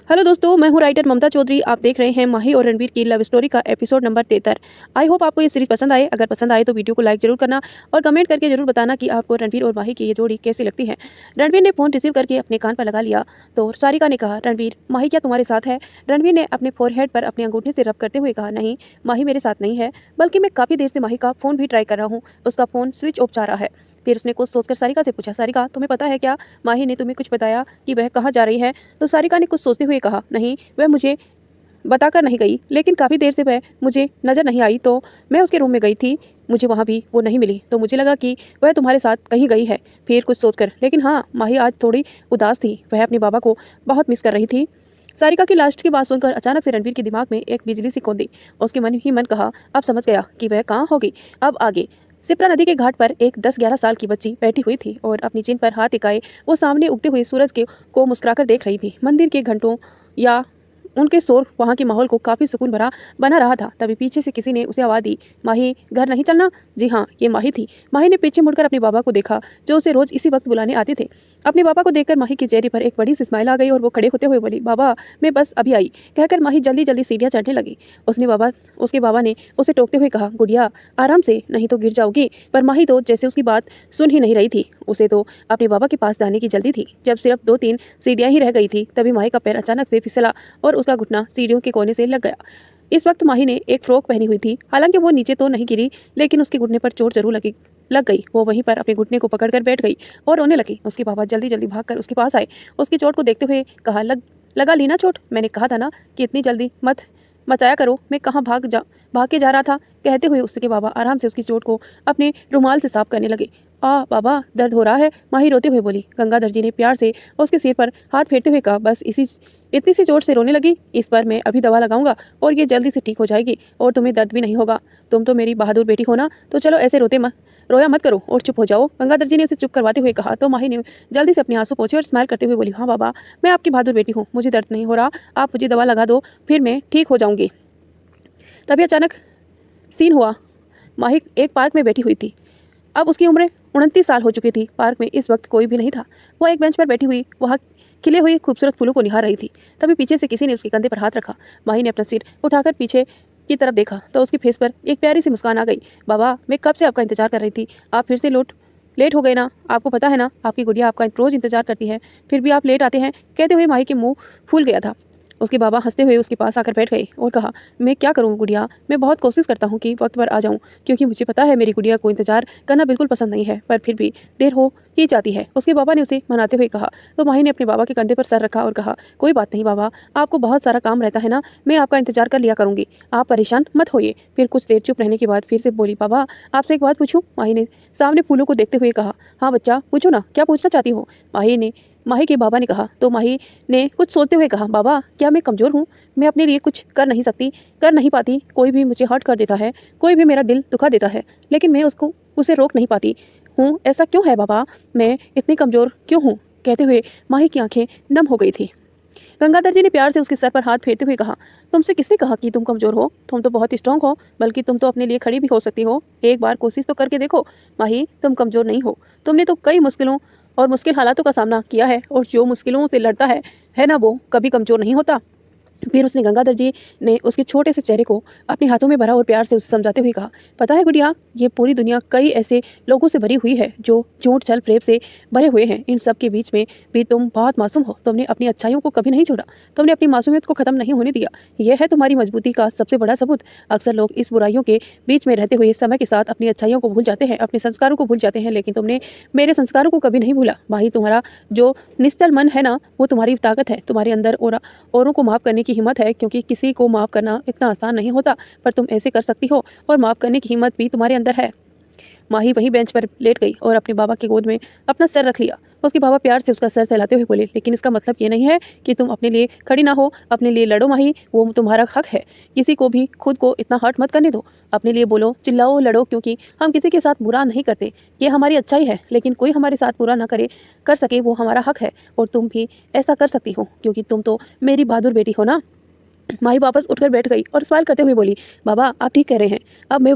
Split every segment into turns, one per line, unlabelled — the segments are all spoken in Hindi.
हेलो दोस्तों, मैं हूं राइटर ममता चौधरी। आप देख रहे हैं माही और रणवीर की लव स्टोरी का एपिसोड नंबर 73। आई होप आपको ये सीरीज पसंद आए। अगर पसंद आए तो वीडियो को लाइक जरूर करना और कमेंट करके जरूर बताना कि आपको रणवीर और माही की ये जोड़ी कैसी लगती है। रणवीर ने फोन रिसीव करके अपने कान पर लगा लिया तो सारिका ने कहा, रणवीर, माही क्या तुम्हारे साथ है? रणवीर ने अपने फोरहेड पर अपने अंगूठे से रब करते हुए कहा, नहीं, माही मेरे साथ नहीं है, बल्कि मैं काफी देर से माही का फोन भी ट्राई कर रहा हूँ, उसका फोन स्विच ऑफ जा रहा है। फिर उसने कुछ सोचकर सारिका से पूछा, सारिका, तुम्हें पता है क्या, माही ने तुम्हें कुछ बताया कि वह कहाँ जा रही है? तो सारिका ने कुछ सोचते हुए कहा, नहीं, वह मुझे बताकर नहीं गई, लेकिन काफ़ी देर से वह मुझे नज़र नहीं आई, तो मैं उसके रूम में गई थी, मुझे वहाँ भी वो नहीं मिली, तो मुझे लगा कि वह तुम्हारे साथ कहीं गई है। फिर कुछ सोचकर, लेकिन हाँ, माही आज थोड़ी उदास थी, वह अपने बाबा को बहुत मिस कर रही थी। सारिका की लास्ट की बात सुनकर अचानक से रणवीर के दिमाग में एक बिजली सी कौंधी। उसके मन ही मन कहा, अब समझ गया कि वह कहाँ होगी। अब आगे सिप्रा नदी के घाट पर एक 10-11 साल की बच्ची बैठी हुई थी और अपनी चिन पर हाथ टिकाए वो सामने उगते हुए सूरज को मुस्कुराकर देख रही थी। मंदिर के घंटों या उनके शोर वहाँ के माहौल को काफ़ी सुकून भरा बना रहा था। तभी पीछे से किसी ने उसे आवाज़ दी, माही, घर नहीं चलना? जी हाँ, ये माही थी। माही ने पीछे मुड़कर अपने बाबा को देखा, जो उसे रोज इसी वक्त बुलाने आते थे। अपने बाबा को देखकर माही के चेहरे पर एक बड़ी सी स्माइल आ गई और वो खड़े होते हुए बोली, बाबा, मैं बस अभी आई, कहकर माही जल्दी जल्दी सीढ़ियाँ चढ़ने लगी। उसके बाबा ने उसे टोकते हुए कहा, गुड़िया, आराम से, नहीं तो गिर जाओगी। पर माही तो जैसे उसकी बात सुन ही नहीं रही थी। उसे तो अपने बाबा के पास जाने की जल्दी थी। जब सिर्फ 2-3 सीढ़ियाँ ही रह गई थी, तभी माही का पैर अचानक से फिसला और उसका घुटना सीढ़ियों के कोने से लग गया। इस वक्त माही ने एक फ्रॉक पहनी हुई थी, हालांकि वो नीचे तो नहीं गिरी, लेकिन उसके घुटने पर चोट जरूर लग गई। वो वहीं पर अपने घुटने को पकड़कर बैठ गई और रोने लगी। उसके बाबा जल्दी जल्दी भागकर उसके पास आए। उसकी चोट को देखते हुए कहा, लगा ली ना चोट? मैंने कहा था ना कि इतनी जल्दी मत मचाया करो, मैं कहाँ भाग के जा रहा था। कहते हुए उसके बाबा आराम से उसकी चोट को अपने रुमाल से साफ करने लगे। बाबा, दर्द हो रहा है? माही रोते हुए बोली। गंगाधर जी ने प्यार से उसके सिर पर हाथ फेरते हुए कहा, बस इतनी सी चोट से रोने लगी? इस पर मैं अभी दवा लगाऊंगा और ये जल्दी से ठीक हो जाएगी और तुम्हें दर्द भी नहीं होगा। तुम तो मेरी बहादुर बेटी हो ना, तो चलो ऐसे रोया मत करो और चुप हो जाओ। गंगाधर जी ने उसे चुप करवाते हुए कहा। तो माही ने जल्दी से अपने आंसू पोंछे और स्माइल करते हुए बोली, हाँ बाबा, मैं आपकी बहादुर बेटी हूँ, मुझे दर्द नहीं हो रहा, आप मुझे दवा लगा दो, फिर मैं ठीक हो जाऊंगी। तभी अचानक सीन हुआ। माही एक पार्क में बैठी हुई थी। अब उसकी उम्र 29 साल हो चुकी थी। पार्क में इस वक्त कोई भी नहीं था। वह एक बेंच पर बैठी हुई वहाँ खिले हुए खूबसूरत फूलों को निहार रही थी। तभी पीछे से किसी ने उसके कंधे पर हाथ रखा। माही ने अपना सिर उठाकर पीछे की तरफ देखा तो उसके फेस पर एक प्यारी सी मुस्कान आ गई। बाबा, मैं कब से आपका इंतजार कर रही थी, आप फिर से लेट हो गए ना? आपको पता है ना, आपकी गुड़िया आपका रोज इंतजार करती है, फिर भी आप लेट आते हैं। कहते हुए माही के मुंह फूल गया था। उसके बाबा हंसते हुए उसके पास आकर बैठ गए और कहा, मैं क्या करूँ गुड़िया, मैं बहुत कोशिश करता हूँ कि वक्त पर आ जाऊँ, क्योंकि मुझे पता है मेरी गुड़िया को इंतजार करना बिल्कुल पसंद नहीं है, पर फिर भी देर हो ही जाती है। उसके बाबा ने उसे मनाते हुए कहा। तो माही ने अपने बाबा के कंधे पर सर रखा और कहा, कोई बात नहीं बाबा, आपको बहुत सारा काम रहता है ना, मैं आपका इंतजार कर लिया करूँगी, आप परेशान मत होइए। फिर कुछ देर चुप रहने के बाद फिर से बोली, बाबा, आपसे एक बात पूछूं? माही ने सामने फूलों को देखते हुए कहा। हाँ बच्चा, पूछो ना, क्या पूछना चाहती हो? माही के बाबा ने कहा। तो माही ने कुछ सोचते हुए कहा, बाबा, क्या मैं कमज़ोर हूँ? मैं अपने लिए कुछ कर नहीं पाती? कोई भी मुझे हर्ट कर देता है, कोई भी मेरा दिल दुखा देता है, लेकिन मैं उसे रोक नहीं पाती हूँ। ऐसा क्यों है बाबा, मैं इतनी कमज़ोर क्यों हूँ? कहते हुए माही की आंखें नम हो गई थी। गंगाधर जी ने प्यार से उसके सर पर हाथ फेरते हुए कहा, तुमसे किसने कहा कि तुम कमज़ोर हो? तुम तो बहुत स्ट्रांग हो, बल्कि तुम तो अपने लिए खड़ी भी हो सकती हो। एक बार कोशिश तो करके देखो। माही, तुम कमज़ोर नहीं हो, तुमने तो कई मुश्किल हालातों का सामना किया है, और जो मुश्किलों से लड़ता है ना, वो कभी कमज़ोर नहीं होता। फिर उसने गंगाधर जी ने उसके छोटे से चेहरे को अपने हाथों में भरा और प्यार से उसे समझाते हुए कहा, पता है गुड़िया, ये पूरी दुनिया कई ऐसे लोगों से भरी हुई है जो झूठ छल प्रेम से भरे हुए हैं। इन सब के बीच में भी तुम बहुत मासूम हो। तुमने अपनी अच्छाइयों को कभी नहीं छोड़ा, तुमने अपनी मासूमियत को ख़त्म नहीं होने दिया। यह है तुम्हारी मजबूती का सबसे बड़ा सबूत। अक्सर लोग इस बुराइयों के बीच में रहते हुए समय के साथ अपनी अच्छाइयों को भूल जाते हैं, अपने संस्कारों को भूल जाते हैं, लेकिन तुमने मेरे संस्कारों को कभी नहीं भूला। माही, तुम्हारा जो निश्चल मन है ना, वो तुम्हारी ताकत है, तुम्हारे अंदर औरों को माफ़ करने की हिम्मत है, क्योंकि किसी को माफ़ करना इतना आसान नहीं होता, पर तुम ऐसे कर सकती हो और माफ़ करने की हिम्मत भी तुम्हारे अंदर है। माही वहीं बेंच पर लेट गई और अपने बाबा की गोद में अपना सर रख लिया। उसके बाबा प्यार से उसका सर सहलाते हुए बोले, लेकिन इसका मतलब ये नहीं है कि तुम अपने लिए खड़ी ना हो। अपने लिए लड़ो माही, वो तुम्हारा हक है। किसी को भी खुद को इतना हर्ट मत करने दो। अपने लिए बोलो, चिल्लाओ, लड़ो, क्योंकि हम किसी के साथ बुरा नहीं करते, ये हमारी अच्छाई है। लेकिन कोई हमारे साथ बुरा ना कर सके, वो हमारा हक है। और तुम भी ऐसा कर सकती हो, क्योंकि तुम तो मेरी बहादुर बेटी हो ना। माही वापस उठकर बैठ गई और स्माइल करते हुए बोली, बाबा, आप ठीक कह रहे हैं। अब मैं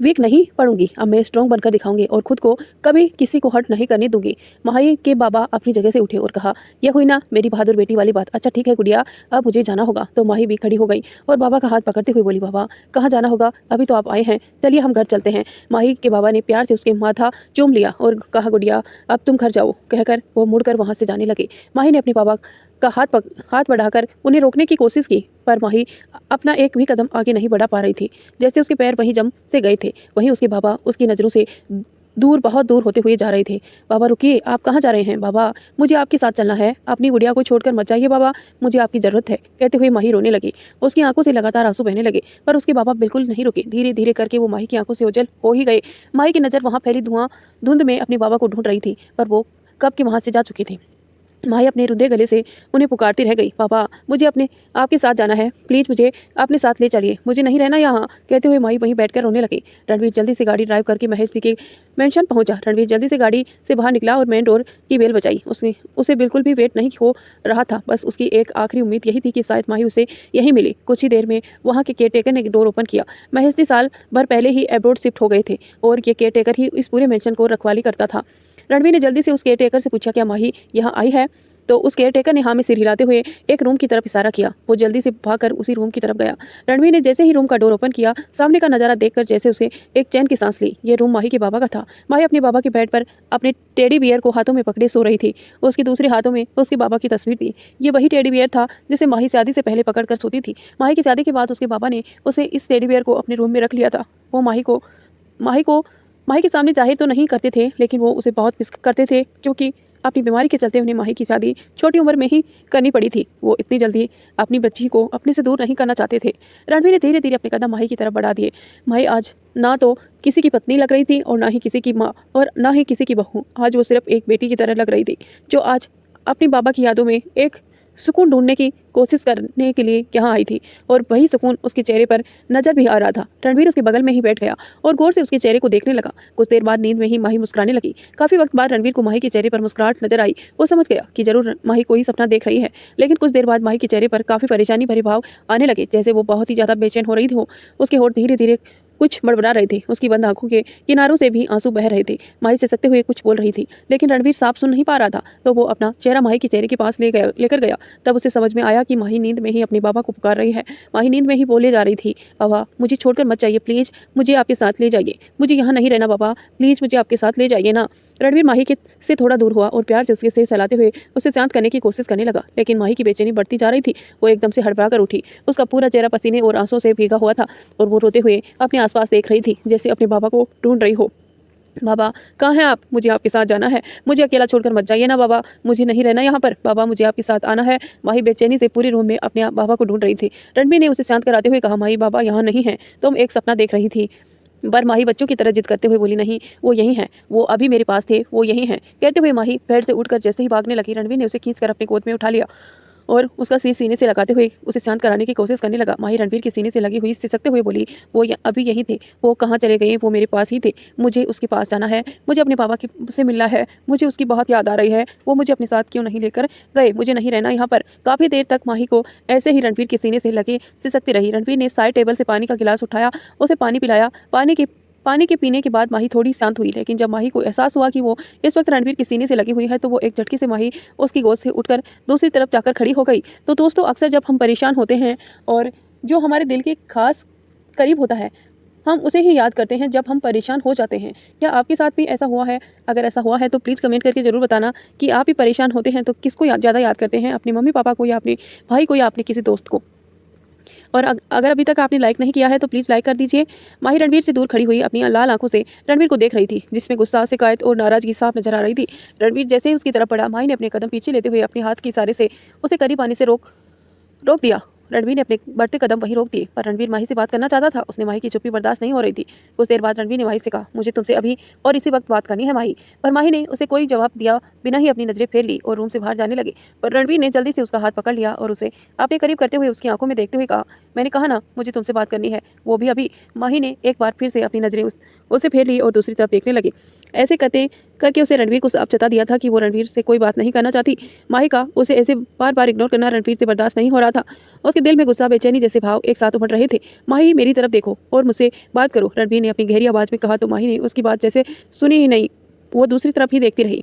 वीक नहीं पड़ूंगी, अब मैं स्ट्रॉन्ग बनकर दिखाऊंगी और खुद को कभी किसी को हर्ट नहीं करने दूंगी। माही के बाबा अपनी जगह से उठे और कहा, यह हुई ना मेरी बहादुर बेटी वाली बात। अच्छा ठीक है गुड़िया, अब मुझे जाना होगा। तो माही भी खड़ी हो गई और बाबा का हाथ पकड़ते हुए बोली, बाबा कहाँ जाना होगा, अभी तो आप आए हैं, चलिए हम घर चलते हैं। माही के बाबा ने प्यार से उसके माथा चूम लिया और कहा, गुड़िया अब तुम घर जाओ, कहकर वो मुड़कर वहाँ से जाने लगे। माही ने अपने बाबा का हाथ बढ़ाकर उन्हें रोकने की कोशिश की, पर माही अपना एक भी कदम आगे नहीं बढ़ा पा रही थी। जैसे उसके पैर वहीं जम से गए थे, वहीं उसके बाबा उसकी नज़रों से दूर, बहुत दूर होते हुए जा रहे थे। बाबा रुकिए, आप कहाँ जा रहे हैं? बाबा मुझे आपके साथ चलना है, अपनी गुड़िया को छोड़कर मत जाइए बाबा, मुझे आपकी ज़रूरत है, कहते हुए माही रोने लगी। उसकी आंखों से लगातार आंसू बहने लगे, पर उसके बाबा बिल्कुल नहीं रुके। धीरे धीरे करके वो माही की आंखों से ओझल हो ही गए। माही की नज़र वहाँ फैली धुंध में अपने बाबा को ढूंढ रही थी, पर वो कब के वहाँ से जा चुके थे। माही अपने रुंधे गले से उन्हें पुकारती रह गई, पापा मुझे अपने आपके साथ जाना है, प्लीज़ मुझे अपने साथ ले चलिए, मुझे नहीं रहना यहाँ, कहते हुए माही वहीं बैठकर रोने लगी। रणवीर जल्दी से गाड़ी ड्राइव करके महेश जी के मेंशन पहुंचा। रणवीर जल्दी से गाड़ी से बाहर निकला और मेन डोर की बेल बजाई। उसे बिल्कुल भी वेट नहीं हो रहा था, बस उसकी एक आखिरी उम्मीद यही थी कि शायद माही उसे यहीं मिले। कुछ ही देर में वहाँ के केयरटेकर ने डोर ओपन किया। महेश जी साल भर पहले ही एब्रोड शिफ्ट हो गए थे और ये केयरटेकर ही इस पूरे मेंशन को रखवाली करता था। रणवीर ने जल्दी से उस केयरटेकर से पूछा, क्या माही यहाँ आई है? तो उस केयरटेकर ने हाँ में सिर हिलाते हुए एक रूम की तरफ इशारा किया। वो जल्दी से भागकर उसी रूम की तरफ गया। रणवीर ने जैसे ही रूम का डोर ओपन किया, सामने का नज़ारा देखकर जैसे उसे एक चैन की सांस ली। ये रूम माही के बाबा का था। माही अपने बाबा के बेड पर अपने टेडी बियर को हाथों में पकड़े सो रही थी। उसके दूसरे हाथों में उसके बाबा की तस्वीर थी। ये वही टेडी बियर था जिसे माही शादी से पहले पकड़ कर सोती थी। माही की शादी के बाद उसके बाबा ने उसे इस टेडी बियर को अपने रूम में रख लिया था। वो माही के सामने जाहिर तो नहीं करते थे, लेकिन वो उसे बहुत मिस करते थे, क्योंकि अपनी बीमारी के चलते उन्हें माही की शादी छोटी उम्र में ही करनी पड़ी थी। वो इतनी जल्दी अपनी बच्ची को अपने से दूर नहीं करना चाहते थे। रणवीर ने धीरे धीरे अपने कदम माही की तरफ बढ़ा दिए। माही आज ना तो किसी की पत्नी लग रही थी और ना ही किसी की माँ और ना ही किसी की बहू। आज वो सिर्फ एक बेटी की तरह लग रही थी, जो आज अपनी बाबा की यादों में एक सुकून ढूंढने की कोशिश करने के लिए यहाँ आई थी, और वही सुकून उसके चेहरे पर नजर भी आ रहा था। रणवीर उसके बगल में ही बैठ गया और गौर से उसके चेहरे को देखने लगा। कुछ देर बाद नींद में ही माही मुस्कुराने लगी। काफी वक्त बाद रणवीर को माही के चेहरे पर मुस्कुराहट नजर आई। वो समझ गया कि जरूर माही कोई सपना देख रही है, लेकिन कुछ देर बाद माही के चेहरे पर काफी परेशानी भरे भाव आने लगे, जैसे वो बहुत ही ज्यादा बेचैन हो रही थी। उसके होठ धीरे धीरे कुछ बड़बड़ा रहे थे। उसकी बंद आंखों के किनारों से भी आंसू बह रहे थे। माही सिसकते हुए कुछ बोल रही थी, लेकिन रणवीर साफ सुन नहीं पा रहा था। तो वो अपना चेहरा माही के चेहरे के पास लेकर गया। तब उसे समझ में आया कि माही नींद में ही अपने बाबा को पुकार रही है। माही नींद में ही बोले जा रही थी, बाबा मुझे छोड़कर मत जाइए, प्लीज़ मुझे आपके साथ ले जाइए, मुझे यहाँ नहीं रहना बाबा, प्लीज़ मुझे आपके साथ ले जाइए ना। रणवीर माही के से थोड़ा दूर हुआ और प्यार से उसके सिर सहलाते हुए उसे शांत करने की कोशिश करने लगा, लेकिन माही की बेचैनी बढ़ती जा रही थी। वो एकदम से हड़बड़ा कर उठी। उसका पूरा चेहरा पसीने और आंसुओं से भीगा हुआ था और वो रोते हुए अपने आसपास देख रही थी, जैसे अपने बाबा को ढूंढ रही हो। बाबा कहाँ हैं आप? मुझे आपके साथ जाना है, मुझे अकेला छोड़कर मत जाइए ना बाबा, मुझे नहीं रहना यहाँ पर, बाबा मुझे आपके साथ आना है। माही बेचैनी से पूरे रूम में अपने बाबा को ढूंढ रही थी। रणबीर ने उसे शांत कराते हुए कहा, माही बाबा यहाँ नहीं है, तुम एक सपना देख रही थी। पर माही बच्चों की तरह जिद करते हुए बोली, नहीं वो यही हैं, वो अभी मेरे पास थे, वो यही हैं। कहते हुए माही बेड से उठकर जैसे ही भागने लगी, रणवीर ने उसे खींचकर अपनी गोद में उठा लिया और उसका सिर सीने से लगाते हुए उसे शांत कराने की कोशिश करने लगा। माही रणवीर के सीने से लगी हुई सिसकते हुए बोली, वो अभी यहीं थे, वो कहाँ चले गए? वो मेरे पास ही थे, मुझे उसके पास जाना है, मुझे अपने पापा से मिलना है, मुझे उसकी बहुत याद आ रही है, वो मुझे अपने साथ क्यों नहीं लेकर गए? मुझे नहीं रहना यहाँ पर। काफ़ी देर तक माही को ऐसे ही रणवीर के सीने से लगे सिसकती रही। रणवीर ने साइड टेबल से पानी का गिलास उठाया, उसे पानी पिलाया। पानी के पीने के बाद माही थोड़ी शांत हुई, लेकिन जब माही को एहसास हुआ कि वो इस वक्त रणवीर के सीने से लगी हुई है, तो वो एक झटके से माही उसकी गोद से उठकर दूसरी तरफ जाकर खड़ी हो गई। तो दोस्तों, अक्सर जब हम परेशान होते हैं और जो हमारे दिल के खास करीब होता है, हम उसे ही याद करते हैं जब हम परेशान हो जाते हैं। क्या आपके साथ भी ऐसा हुआ है? अगर ऐसा हुआ है तो प्लीज़ कमेंट करके ज़रूर बताना कि आप भी परेशान होते हैं तो किसको ज़्यादा याद करते हैं, अपने मम्मी पापा को या अपने भाई को या अपने किसी दोस्त को। और अगर अभी तक आपने लाइक नहीं किया है तो प्लीज़ लाइक कर दीजिए। माही रणवीर से दूर खड़ी हुई अपनी लाल आंखों से रणवीर को देख रही थी, जिसमें गुस्सा, शिकायत और नाराजगी साफ नजर आ रही थी। रणवीर जैसे ही उसकी तरफ बढ़ा, माही ने अपने कदम पीछे लेते हुए अपने हाथ के इशारे से उसे करीब आने से रोक दिया। रणवीर ने अपने बढ़ते कदम वहीं रोक दिए, पर रणवीर माही से बात करना चाहता था। उसने माही की चुप्पी बर्दाश्त नहीं हो रही थी। कुछ देर बाद रणवीर ने माही से कहा, मुझे तुमसे अभी और इसी वक्त बात करनी है माही। पर माही ने उसे कोई जवाब दिया बिना ही अपनी नजरें फेर ली और रूम से बाहर जाने लगे। पर रणवीर ने जल्दी से उसका हाथ पकड़ लिया और उसे अपने करीब करते हुए उसकी आंखों में देखते हुए कहा, मैंने कहा ना मुझे तुमसे बात करनी है, वो भी अभी। माही ने एक बार फिर से अपनी नजरें उसे फेर लिए और दूसरी तरफ देखने लगे। ऐसे करते करके उसे रणवीर को साफ बता दिया था कि वो रणवीर से कोई बात नहीं करना चाहती। माही का उसे ऐसे बार बार इग्नोर करना रणवीर से बर्दाश्त नहीं हो रहा था। उसके दिल में गुस्सा, बेचैनी जैसे भाव एक साथ उमड़ रहे थे। माही, मेरी तरफ देखो और मुझसे बात करो, रणवीर ने अपनी गहरी आवाज़ में कहा तो माही ने उसकी बात जैसे सुनी ही नहीं। वो दूसरी तरफ ही देखती रही।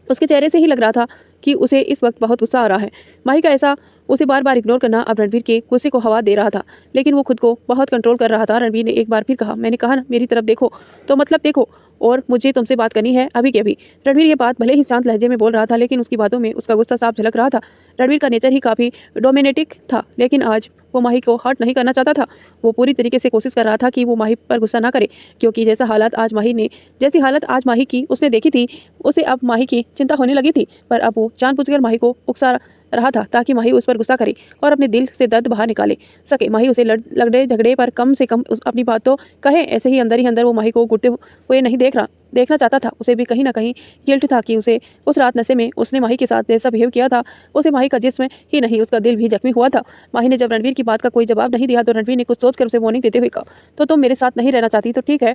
उसके चेहरे से ही लग रहा था कि उसे इस वक्त बहुत गुस्सा आ रहा है। माही का ऐसा उसे बार बार इग्नोर करना अब रणवीर के गुस्से को हवा दे रहा था, लेकिन वो खुद को बहुत कंट्रोल कर रहा था। रणवीर ने एक बार फिर कहा, मैंने कहा ना मेरी तरफ देखो, तो मतलब देखो, और मुझे तुमसे बात करनी है अभी के अभी। रणवीर ये बात भले ही शांत लहजे में बोल रहा था, लेकिन उसकी बातों में उसका गुस्सा साफ झलक रहा था। रणवीर का नेचर ही काफ़ी डोमिनेटिक था, लेकिन आज वो माही को हर्ट नहीं करना चाहता था। वो पूरी तरीके से कोशिश कर रहा था कि वो माही पर गुस्सा ना करे, क्योंकि जैसी हालत आज माही की उसने देखी थी, उसे अब माही की चिंता होने लगी थी। पर अब वो जानबूझकर माही को उकसा रहा था ताकि माही उस पर गुस्सा करे और अपने दिल से दर्द बाहर निकाले सके। माही उसे लड़े झगड़े पर कम से कम अपनी बात तो कहे। ऐसे ही अंदर वो माही को घुटते हुए नहीं देखना चाहता था। उसे भी कहीं ना कहीं गिल्ट था कि उसे उस रात नशे में उसने माही के साथ जैसा बिहेव किया था, उसे माही का जिस्म ही नहीं उसका दिल भी जख्मी हुआ था। माही ने जब रणवीर की बात का कोई जवाब नहीं दिया तो रणवीर ने कुछ सोचकर उसे वार्निंग देते हुए कहा, तो तुम मेरे साथ नहीं रहना चाहती तो ठीक है,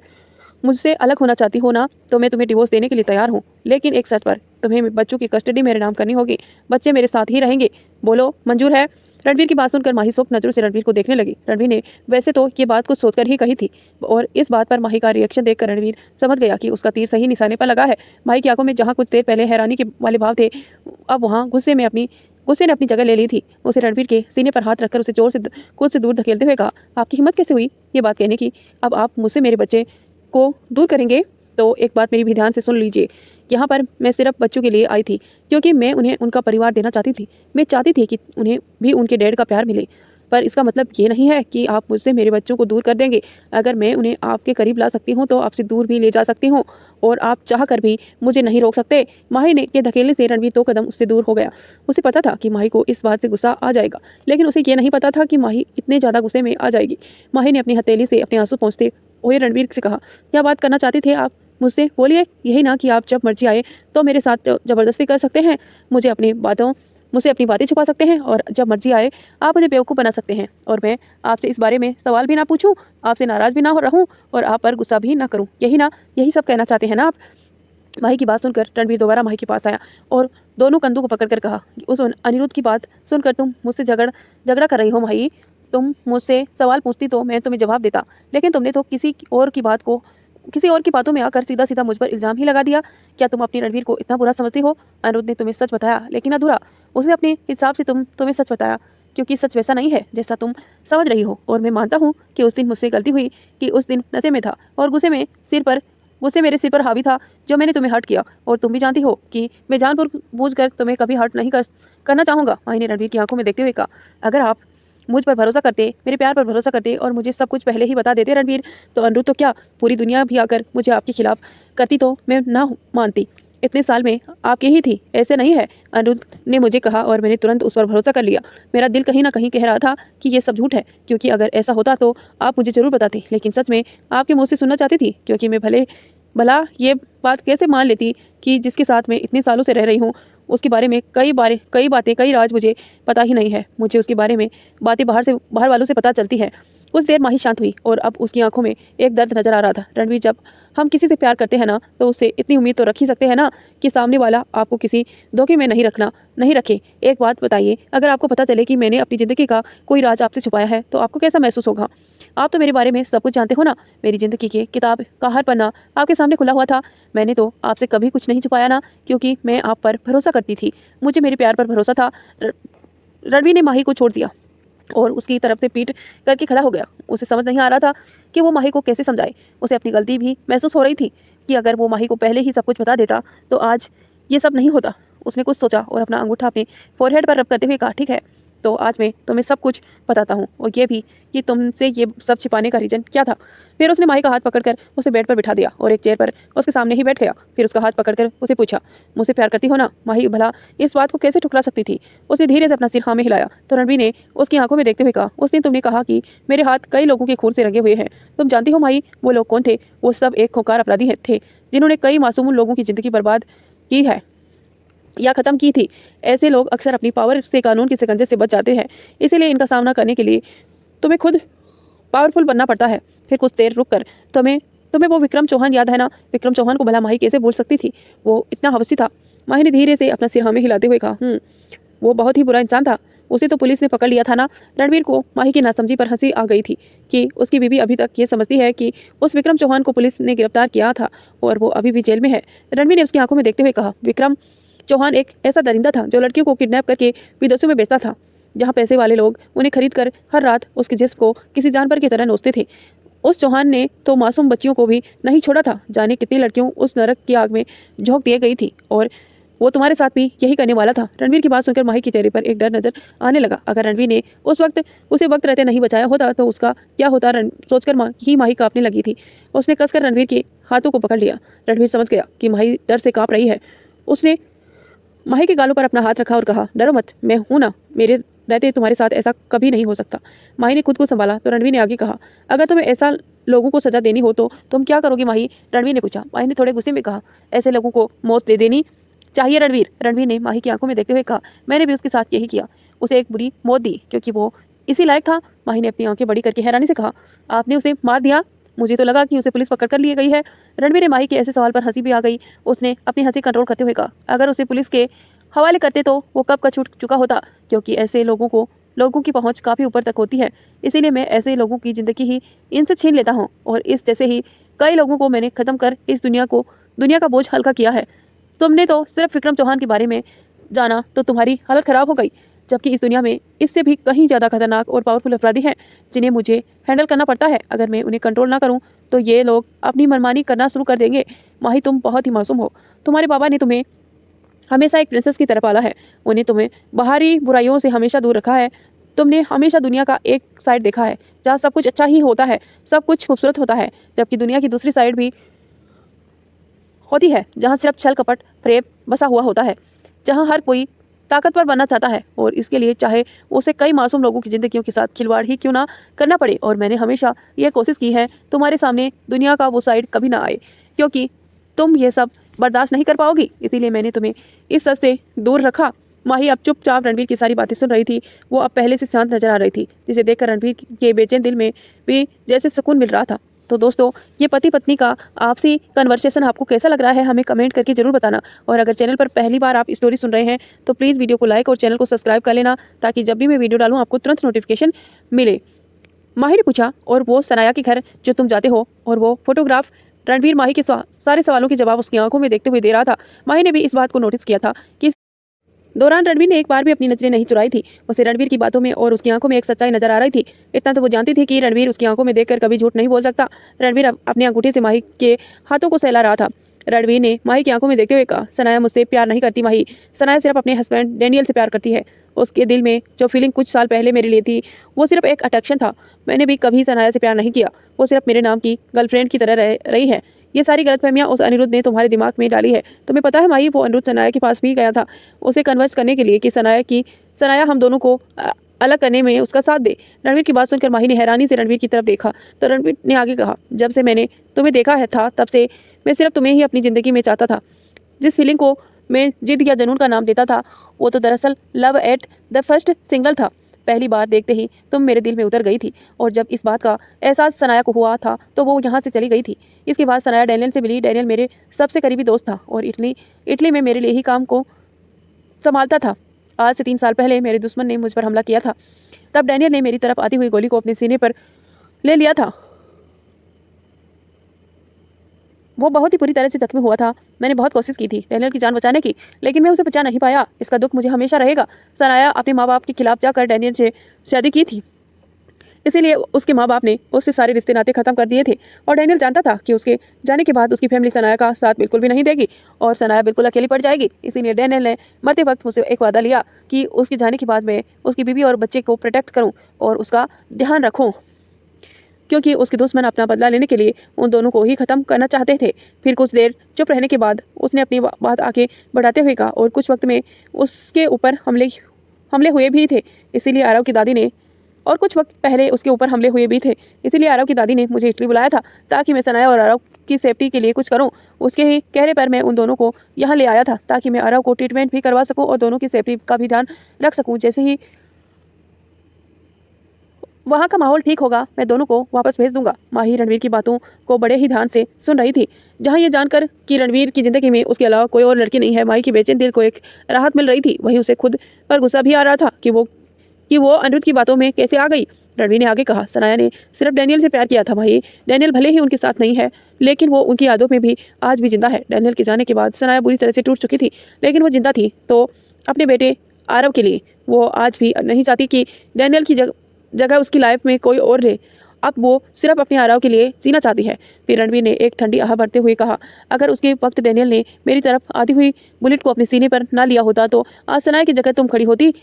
मुझसे अलग होना चाहती हो ना, तो मैं तुम्हें डिवोर्स देने के लिए तैयार हूँ, लेकिन एक शर्त पर, तुम्हें बच्चों की कस्टडी मेरे नाम करनी होगी। बच्चे मेरे साथ ही रहेंगे, बोलो मंजूर है? रणवीर की बात सुनकर माही सूक्ष्म नजरों से रणवीर को देखने लगी। रणवीर ने वैसे तो ये बात कुछ सोचकर ही कही थी, और इस बात पर माही का रिएक्शन देखकर रणवीर समझ गया कि उसका तीर सही निशाने पर लगा है। माही की आंखों में जहाँ कुछ देर पहले हैरानी के वाले भाव थे, अब वहाँ गुस्से ने अपनी जगह ले ली थी। उसे रणवीर के सीने पर हाथ रखकर उसे जोर से खुद से दूर धकेलते हुए कहा, आपकी हिम्मत कैसे हुई ये बात कहने की? अब आप मुझसे मेरे बच्चे को दूर करेंगे? तो एक बात मेरी भी ध्यान से सुन लीजिए, यहाँ पर मैं सिर्फ बच्चों के लिए आई थी, क्योंकि मैं उन्हें उनका परिवार देना चाहती थी। मैं चाहती थी कि उन्हें भी उनके डैड का प्यार मिले, पर इसका मतलब ये नहीं है कि आप मुझसे मेरे बच्चों को दूर कर देंगे। अगर मैं उन्हें आपके करीब ला सकती हूँ तो आपसे दूर भी ले जा सकती हूँ, और आप चाह कर भी मुझे नहीं रोक सकते। माही ने के धकेलने से रणवीर 2 कदम उससे दूर हो गया। उसे पता था कि माही को इस बात से गुस्सा आ जाएगा, लेकिन उसे ये नहीं पता था कि माही इतने ज़्यादा गुस्से में आ जाएगी। माही ने अपनी हथेली से अपने आंसू पोंछते हुए रणवीर से कहा, क्या बात करना चाहते थे आप मुझसे? बोलिए। यही ना कि आप जब मर्जी आए तो मेरे साथ ज़बरदस्ती कर सकते हैं, मुझसे अपनी बातें छुपा सकते हैं, और जब मर्जी आए आप मुझे बेवकूफ़ बना सकते हैं, और मैं आपसे इस बारे में सवाल भी ना पूछूं, आपसे नाराज़ भी ना हो रहूं, और आप पर गुस्सा भी ना करूं। यही सब कहना चाहते हैं ना आप? माही की बात सुनकर रणवीर दोबारा माही के पास आया और दोनों कंधों को पकड़कर कहा, उस अनिरुद्ध की बात सुनकर तुम मुझसे झगड़ा कर रही हो माही? तुम मुझसे सवाल पूछती तो मैं तुम्हें जवाब देता, लेकिन तुमने तो किसी और की बातों में आकर सीधा सीधा मुझ पर इल्ज़ाम ही लगा दिया। क्या तुम अपनी रणवीर को इतना बुरा समझती हो? अनिरुद्ध ने तुम्हें सच बताया, लेकिन अधूरा। उसने अपने हिसाब से तुम्हें सच बताया, क्योंकि सच वैसा नहीं है जैसा तुम समझ रही हो। और मैं मानता हूँ कि उस दिन मुझसे गलती हुई, कि उस दिन नशे में था और गुस्से मेरे सिर पर हावी था जो मैंने तुम्हें हर्ट किया, और तुम भी जानती हो कि मैं जानबूझकर तुम्हें कभी हर्ट नहीं करना चाहूँगा। माही ने रणवीर की आंखों में देखते हुए कहा, अगर आप मुझ पर भरोसा करते, मेरे प्यार पर भरोसा करते और मुझे सब कुछ पहले ही बता देते रणवीर, तो अनिरुद्ध तो क्या पूरी दुनिया भी आकर मुझे आपके खिलाफ करती तो मैं ना मानती। इतने साल में आपकी ही थी, ऐसे नहीं है। अनिरुद्ध ने मुझे कहा और मैंने तुरंत उस पर भरोसा कर लिया। मेरा दिल कहीं ना कहीं कह रहा था कि ये सब झूठ है, क्योंकि अगर ऐसा होता तो आप मुझे जरूर बताते, लेकिन सच में आपके मुँह से सुनना चाहती थी, क्योंकि मैं भला ये बात कैसे मान लेती कि जिसके साथ मैं इतने सालों से रह रही हूँ उसके बारे में कई राज मुझे पता ही नहीं है। मुझे उसके बारे में बातें बाहर वालों से पता चलती है। कुछ देर माही शांत हुई और अब उसकी आंखों में एक दर्द नजर आ रहा था। रणवीर, जब हम किसी से प्यार करते हैं ना, तो उससे इतनी उम्मीद तो रख ही सकते हैं ना कि सामने वाला आपको किसी धोखे में नहीं रखे। एक बात बताइए, अगर आपको पता चले कि मैंने अपनी ज़िंदगी का कोई राज आपसे छुपाया है तो आपको कैसा महसूस होगा? आप तो मेरे बारे में सब कुछ जानते हो ना। मेरी ज़िंदगी की किताब का हर पन्ना आपके सामने खुला हुआ था। मैंने तो आपसे कभी कुछ नहीं छुपाया ना, क्योंकि मैं आप पर भरोसा करती थी। मुझे मेरे प्यार पर भरोसा था। रणवीर ने माही को छोड़ दिया और उसकी तरफ से पीठ करके खड़ा हो गया। उसे समझ नहीं आ रहा था कि वो माही को कैसे समझाए। उसे अपनी गलती भी महसूस हो रही थी कि अगर वो माही को पहले ही सब कुछ बता देता तो आज ये सब नहीं होता। उसने कुछ सोचा और अपना अंगूठा अपने फोरहेड पर रब करते हुए कहा, ठीक है, तो आज मैं तुम्हें सब कुछ बताता हूँ, और ये भी कि तुमसे ये सब छिपाने का रीज़न क्या था। फिर उसने माही का हाथ पकड़कर उसे बेड पर बिठा दिया और एक चेयर पर उसके सामने ही बैठ गया। फिर उसका हाथ पकड़कर उसे पूछा, मुझसे प्यार करती हो ना? माही भला इस बात को कैसे ठुकरा सकती थी? उसने धीरे से अपना सिर हाँ में हिलाया तो रणवीर ने उसकी आंखों में देखते हुए कहा, उस दिन तुमने कहा कि मेरे हाथ कई लोगों के खून से रंगे हुए हैं। तुम जानती हो माही वो लोग कौन थे? वो सब एक खूंखार अपराधी थे जिन्होंने कई मासूम लोगों की ज़िंदगी बर्बाद की है या ख़त्म की थी। ऐसे लोग अक्सर अपनी पावर से कानून के शिकंजे से बच जाते हैं, इसीलिए इनका सामना करने के लिए तुम्हें खुद पावरफुल बनना पड़ता है। फिर कुछ देर रुक कर तुम्हें तुम्हें वो विक्रम चौहान याद है ना? विक्रम चौहान को भला माही कैसे भूल सकती थी? वो इतना हवसी था। माही ने धीरे से अपना सिर हाँ में हिलाते हुए कहा, वो बहुत ही बुरा इंसान था। उसे तो पुलिस ने पकड़ लिया था ना। रणवीर को माही की नासमझी पर हंसी आ गई थी कि उसकी बीवी अभी तक ये समझती है कि उस विक्रम चौहान को पुलिस ने गिरफ्तार किया था और वो अभी भी जेल में है। रणवीर ने उसकी आंखों में देखते हुए कहा, विक्रम चौहान एक ऐसा दरिंदा था जो लड़कियों को किडनैप करके विदेशों में बेचता था, जहाँ पैसे वाले लोग उन्हें खरीद कर हर रात उसके जिस्म को किसी जानवर की तरह नोचते थे। उस चौहान ने तो मासूम बच्चियों को भी नहीं छोड़ा था। जाने कितनी लड़कियों उस नरक की आग में झोंक दिए गई थी और वो तुम्हारे साथ भी यही करने वाला था। रणवीर की बात सुनकर माही के चेहरे पर एक डर नजर आने लगा। अगर रणवीर ने उसे वक्त रहते नहीं बचाया होता तो उसका क्या होता सोचकर माही कांपने लगी थी। उसने कसकर रणवीर के हाथों को पकड़ लिया। रणवीर समझ गया कि माही डर से कांप रही है। उसने माही के गालों पर अपना हाथ रखा और कहा, डरो मत, मैं हूं ना, मेरे रहते तुम्हारे साथ ऐसा कभी नहीं हो सकता। माही ने खुद को संभाला तो रणवीर ने आगे कहा, अगर तुम्हें ऐसा लोगों को सजा देनी हो तो तुम क्या करोगी माही? रणवीर ने पूछा। माही ने थोड़े गुस्से में कहा, ऐसे लोगों को मौत दे देनी चाहिए रणवीर। रणवीर ने माही की आंखों में देखते हुए कहा, मैंने भी उसके साथ यही किया, उसे एक बुरी मौत दी क्योंकि वो इसी लायक था। माही ने अपनी आंखें बड़ी करके हैरानी से कहा, आपने उसे मार दिया? मुझे तो लगा कि उसे पुलिस पकड़ कर लिए गई है। रणवीर ने माही के ऐसे सवाल पर हंसी भी आ गई। उसने अपनी हंसी कंट्रोल करते हुए कहा, अगर उसे पुलिस के हवाले करते तो वो कब का छूट चुका होता, क्योंकि ऐसे लोगों की पहुंच काफ़ी ऊपर तक होती है। इसीलिए मैं ऐसे लोगों की ज़िंदगी ही इनसे छीन लेता हूं और इस जैसे ही कई लोगों को मैंने ख़त्म कर इस दुनिया का बोझ हल्का किया है। तुमने तो सिर्फ विक्रम चौहान के बारे में जाना तो तुम्हारी हालत ख़राब हो गई, जबकि इस दुनिया में इससे भी कहीं ज़्यादा खतरनाक और पावरफुल अपराधी हैं जिन्हें मुझे हैंडल करना पड़ता है। अगर मैं उन्हें कंट्रोल ना करूं तो ये लोग अपनी मनमानी करना शुरू कर देंगे। माही, तुम बहुत ही मासूम हो। तुम्हारे बाबा ने तुम्हें हमेशा एक प्रिंसेस की तरह पाला है। उन्हें तुम्हें बाहरी बुराइयों से हमेशा दूर रखा है। तुमने हमेशा दुनिया का एक साइड देखा है जहाँ सब कुछ अच्छा ही होता है, सब कुछ खूबसूरत होता है, जबकि दुनिया की दूसरी साइड भी होती है जहाँ सिर्फ छल कपट प्रेम बसा हुआ होता है, जहाँ हर कोई ताकतवर बनना चाहता है और इसके लिए चाहे उसे कई मासूम लोगों की ज़िंदगियों के साथ खिलवाड़ ही क्यों ना करना पड़े। और मैंने हमेशा यह कोशिश की है तुम्हारे सामने दुनिया का वो साइड कभी ना आए, क्योंकि तुम ये सब बर्दाश्त नहीं कर पाओगी। इसीलिए मैंने तुम्हें इस सच से दूर रखा। माही अब चुपचाप रणवीर की सारी बातें सुन रही थी। वो अब पहले से शांत नजर आ रही थी, जिसे देखकर रणवीर के बेचैन दिल में भी जैसे सुकून मिल रहा था। तो दोस्तों, ये पति पत्नी का आपसी कन्वर्सेशन आपको कैसा लग रहा है हमें कमेंट करके जरूर बताना। और अगर चैनल पर पहली बार आप स्टोरी सुन रहे हैं तो प्लीज़ वीडियो को लाइक और चैनल को सब्सक्राइब कर लेना, ताकि जब भी मैं वीडियो डालूँ आपको तुरंत नोटिफिकेशन मिले। माही ने पूछा, और वो सनाया के घर जो तुम जाते हो और वो फोटोग्राफ? रणवीर माही के सारे सवालों के जवाब उसकी आंखों में देखते हुए दे रहा था। माही ने भी इस बात को नोटिस किया था कि दौरान रणवीर ने एक बार भी अपनी नजरें नहीं चुराई थी। उसे रणवीर की बातों में और उसकी आंखों में एक सच्चाई नजर आ रही थी। इतना तो वो जानती थी कि रणवीर उसकी आंखों में देखकर कभी झूठ नहीं बोल सकता। रणवीर अपनी अंगूठे से माही के हाथों को सहला रहा था। रणवीर ने माही की आंखों में देखते हुए कहा, सनाया मुझसे प्यार नहीं करती माही, सनाया सिर्फ अपने हस्बैंड डैनियल से प्यार करती है। उसके दिल में जो फीलिंग कुछ साल पहले मेरे लिए थी वो सिर्फ एक अट्रैक्शन था। मैंने भी कभी सनाया से प्यार नहीं किया। वो सिर्फ मेरे नाम की गर्लफ्रेंड की तरह रही है। ये सारी गलतफहमियां उस अनिरुद्ध ने तुम्हारे दिमाग में डाली है। तुम्हें पता है माही, वो अनिरुद्ध सनाया के पास भी गया था उसे कन्वर्स करने के लिए कि सनाया हम दोनों को अलग करने में उसका साथ दे। रणवीर की बात सुनकर माही ने हैरानी से रणवीर की तरफ देखा तो रणवीर ने आगे कहा, जब से मैंने तुम्हें देखा है था तब से मैं सिर्फ तुम्हें ही अपनी ज़िंदगी में चाहता था। जिस फीलिंग को मैं जिद या जुनून का नाम देता था वो तो दरअसल love at the first single था। पहली बार देखते ही तुम मेरे दिल में उतर गई थी और जब इस बात का एहसास सनाया को हुआ था तो वो यहाँ से चली गई थी। इसके बाद सनाया डैनियल से मिली। डैनियल मेरे सबसे करीबी दोस्त था और इटली में मेरे लिए ही काम को संभालता था। आज से 3 साल पहले मेरे दुश्मन ने मुझ पर हमला किया था। तब डैनियल ने मेरी तरफ आती हुई गोली को अपने सीने पर ले लिया था। वो बहुत ही बुरी तरह से जख्मी हुआ था। मैंने बहुत कोशिश की थी डैनियल की जान बचाने की, लेकिन मैं उसे बचा नहीं पाया। इसका दुख मुझे हमेशा रहेगा। सनाया अपने माँ बाप के खिलाफ जाकर डैनियल से शादी की थी, इसीलिए उसके माँ बाप ने उससे सारे रिश्ते नाते खत्म कर दिए थे। और डैनियल जानता था कि उसके जाने के बाद उसकी फैमिली सनाया का साथ बिल्कुल भी नहीं देगी और सनाया बिल्कुल अकेली पड़ जाएगी। इसीलिए डैनियल ने मरते वक्त मुझसे एक वादा लिया कि उसके जाने के बाद मैं उसकी बीवी और बच्चे को प्रोटेक्ट करूँ और उसका ध्यान रखूँ, क्योंकि उसके दुश्मन अपना बदला लेने के लिए उन दोनों को ही ख़त्म करना चाहते थे। फिर कुछ देर चुप रहने के बाद उसने अपनी बात आगे बढ़ाते हुए कहा, और कुछ वक्त में उसके ऊपर हमले हुए भी थे, इसीलिए आरव की दादी ने और कुछ वक्त पहले उसके ऊपर हमले हुए भी थे, इसीलिए आरव की दादी ने मुझे इटली बुलाया था ताकि मैं सनाया और आरव की सेफ्टी के लिए कुछ करूं। उसके ही कहने पर मैं उन दोनों को यहाँ ले आया था ताकि मैं आरव को ट्रीटमेंट भी करवा सकूं और दोनों की सेफ्टी का भी ध्यान रख सकूं। वहाँ का माहौल ठीक होगा, मैं दोनों को वापस भेज दूंगा। माही रणवीर की बातों को बड़े ही ध्यान से सुन रही थी। जहाँ ये जानकर कि रणवीर की ज़िंदगी में उसके अलावा कोई और लड़की नहीं है, माही की बेचैन दिल को एक राहत मिल रही थी। वहीं उसे खुद पर गुस्सा भी आ रहा था कि वो अनिरुद्ध की बातों में कैसे आ गई। रणवीर ने आगे कहा, सनाया ने सिर्फ डैनियल से प्यार किया था माही। डैनियल भले ही उनके साथ नहीं है, लेकिन वो उनकी यादों में भी आज भी जिंदा है। डैनियल के जाने के बाद सनाया बुरी तरह से टूट चुकी थी, लेकिन वो जिंदा थी तो अपने बेटे आरव के लिए। वो आज भी नहीं चाहती कि डैनियल की जगह उसकी लाइफ में कोई और रहे। अब वो सिर्फ अपने आरव के लिए जीना चाहती है। फिर रणवीर ने एक ठंडी आह भरते हुए कहा, अगर उसके वक्त डैनियल ने मेरी तरफ आती हुई बुलेट को अपने सीने पर ना लिया होता तो आज सनाया की जगह तुम खड़ी होती।